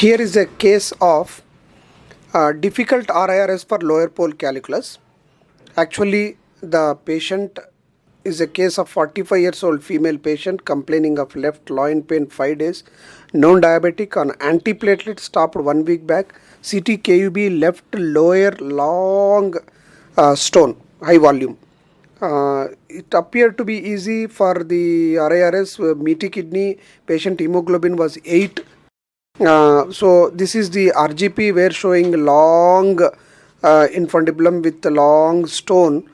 Here is a case of difficult RIRS for lower pole calculus. Actually, the patient is a case of 45 years old female patient complaining of left loin pain 5 days, known diabetic on antiplatelet, stopped 1 week back, CT KUB left lower long stone, high volume. It appeared to be easy for the RIRS, meaty kidney, patient hemoglobin was 8. So this is the RGP where showing long infundibulum with the long stone.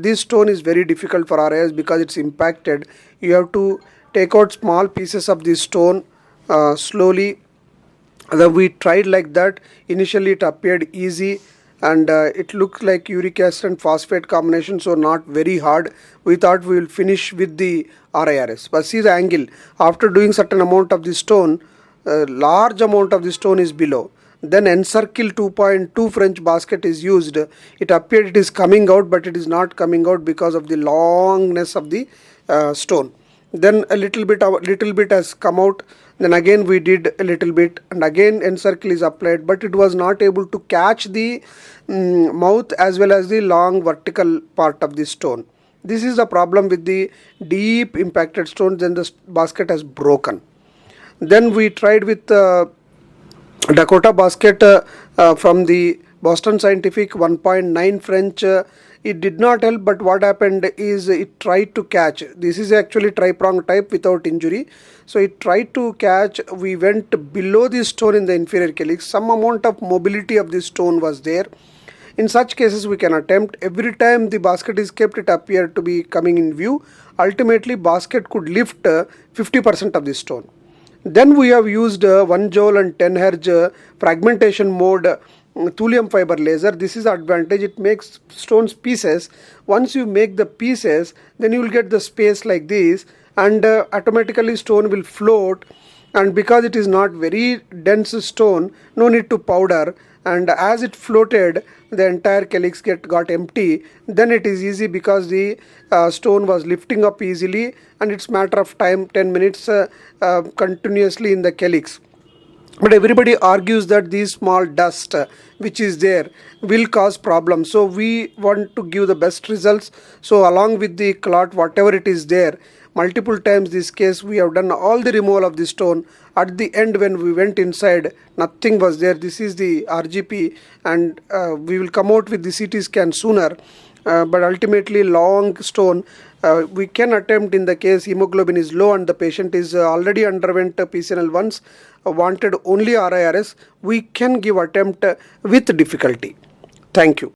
This stone is very difficult for RIS because it's impacted. You have to take out small pieces of this stone slowly. We tried like that. Initially it appeared easy and it looks like uric acid and phosphate combination, so not very hard. We thought we will finish with the RIRS. But see the angle. After doing certain amount of the stone, large amount of the stone is below. Then encircle 2.2 French basket is used. It appeared it is coming out, but it is not coming out because of the longness of the stone. Then a little bit has come out. Then again we did a little bit, and again encircle is applied, but it was not able to catch the mouth as well as the long vertical part of the stone. This is the problem with the deep impacted stones. Then the basket has broken. Then we tried with Dakota basket from the Boston Scientific 1.9 French. It did not help, but what happened is it tried to catch. This is actually tri-prong type without injury. So it tried to catch. We went below the stone in the inferior calyx. Some amount of mobility of the stone was there. In such cases we can attempt. Every time the basket is kept, it appeared to be coming in view. Ultimately basket could lift 50% of the stone. Then we have used 1 joule and 10 Hz fragmentation mode thulium fiber laser. This is the advantage. It makes stones pieces. Once you make the pieces, then you will get the space like this, and automatically stone will float. And because it is not very dense stone, no need to powder, and as it floated, the entire calyx got empty. Then it is easy because the stone was lifting up easily, and it's matter of time, 10 minutes continuously in the calyx. But everybody argues that these small dust which is there will cause problems. So we want to give the best results. So along with the clot, whatever it is there, multiple times this case we have done all the removal of the stone. At the end when we went inside, nothing was there. This is the RGP, and we will come out with the CT scan sooner. But ultimately long stone, we can attempt in the case hemoglobin is low and the patient is already underwent PCNL once, wanted only RIRS, we can give attempt with difficulty. Thank you.